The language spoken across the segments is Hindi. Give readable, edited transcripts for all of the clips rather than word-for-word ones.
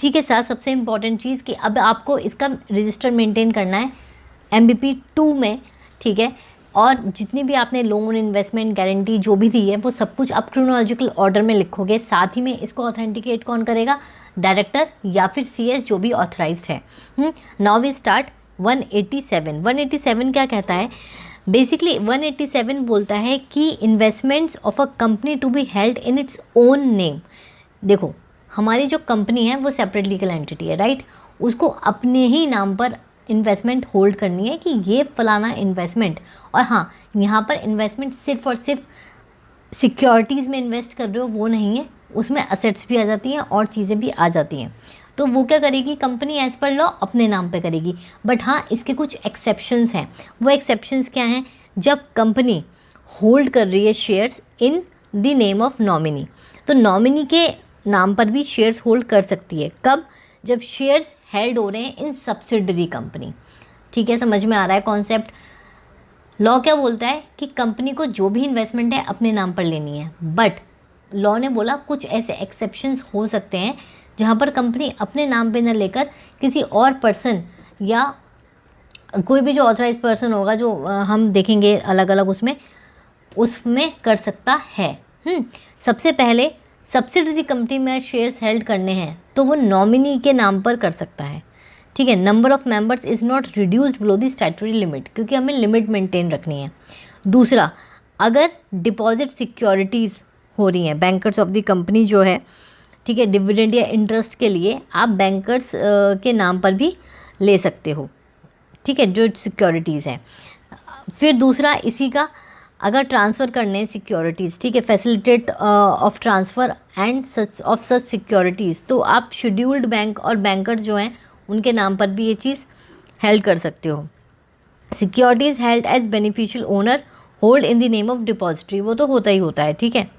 इसी के साथ सबसे इम्पॉर्टेंट चीज़ कि अब आपको इसका रजिस्टर मेंटेन करना है MBP 2 में, ठीक है। और जितनी भी आपने लोन, इन्वेस्टमेंट, गारंटी जो भी दी है वो सब कुछ आप क्रोनोलॉजिकल ऑर्डर में लिखोगे। साथ ही में इसको ऑथेंटिकेट कौन करेगा? डायरेक्टर या फिर CS जो भी ऑथराइज्ड है। Now we start 187। 187 क्या कहता है? बेसिकली 187 बोलता है कि investments of a company to be held in its own name. देखो, हमारी जो कंपनी है वो सेपरेट लीगल एंटिटी है, राइट। उसको अपने ही नाम पर इन्वेस्टमेंट होल्ड करनी है कि ये फलाना इन्वेस्टमेंट। और हाँ, यहाँ पर इन्वेस्टमेंट सिर्फ और सिर्फ सिक्योरिटीज़ में इन्वेस्ट कर रहे हो वो नहीं है, उसमें असेट्स भी आ जाती हैं और चीज़ें भी आ जाती हैं। तो वो क्या करेगी कंपनी? एज़ पर लॉ अपने नाम पे करेगी। बट हाँ, इसके कुछ एक्सेप्शंस हैं। वो एक्सेप्शंस क्या हैं? जब कंपनी होल्ड कर रही है shares in the name of nominee, तो नॉमिनी के नाम पर भी शेयर्स होल्ड कर सकती है। कब? जब शेयर्स हेल्ड हो रहे हैं इन सब्सिडरी कंपनी। ठीक है, समझ में आ रहा है कॉन्सेप्ट? लॉ क्या बोलता है कि कंपनी को जो भी इन्वेस्टमेंट है अपने नाम पर लेनी है। बट लॉ ने बोला कुछ ऐसे एक्सेप्शंस हो सकते हैं जहाँ पर कंपनी अपने नाम पे न लेकर किसी और पर्सन या कोई भी जो ऑथराइज पर्सन होगा, जो हम देखेंगे अलग अलग उसमें कर सकता है। सबसे पहले सब्सिडरी कंपनी में शेयर्स हेल्ड करने हैं तो वो नॉमिनी के नाम पर कर सकता है। ठीक है, number of members is not reduced below the statutory limit, क्योंकि हमें लिमिट मेंटेन रखनी है। दूसरा, अगर डिपॉजिट सिक्योरिटीज़ हो रही हैं, बैंकर्स ऑफ द कंपनी जो है, ठीक है, डिविडेंड या इंटरेस्ट के लिए आप बैंकर्स के नाम पर भी ले सकते हो। ठीक है, जो सिक्योरिटीज़ हैं। फिर दूसरा इसी का, अगर ट्रांसफ़र करने हैं सिक्योरिटीज़, ठीक है, facilitate of transfer and such securities, तो आप शेड्यूल्ड बैंक और बैंकर जो हैं उनके नाम पर भी ये चीज़ हेल्ड कर सकते हो। Securities held as beneficial owner hold in the name of depository, वो तो होता ही होता है। ठीक है,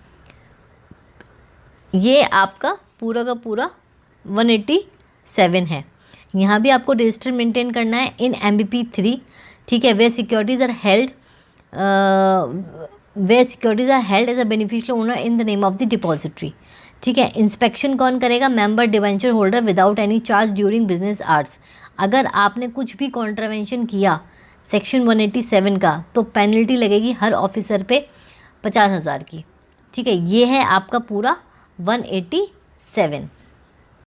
ये आपका पूरा का पूरा 187 है। यहाँ भी आपको रजिस्टर मेंटेन करना है इन MBP 3। ठीक है, वे securities are held as a beneficial owner in the name of the depository. ठीक है, इंस्पेक्शन कौन करेगा? Member debenture holder without any charge during business hours. अगर आपने कुछ भी कॉन्ट्रावेंशन किया सेक्शन 187 का तो पेनल्टी लगेगी हर ऑफिसर पे 50,000 की। ठीक है, ये है आपका पूरा 187।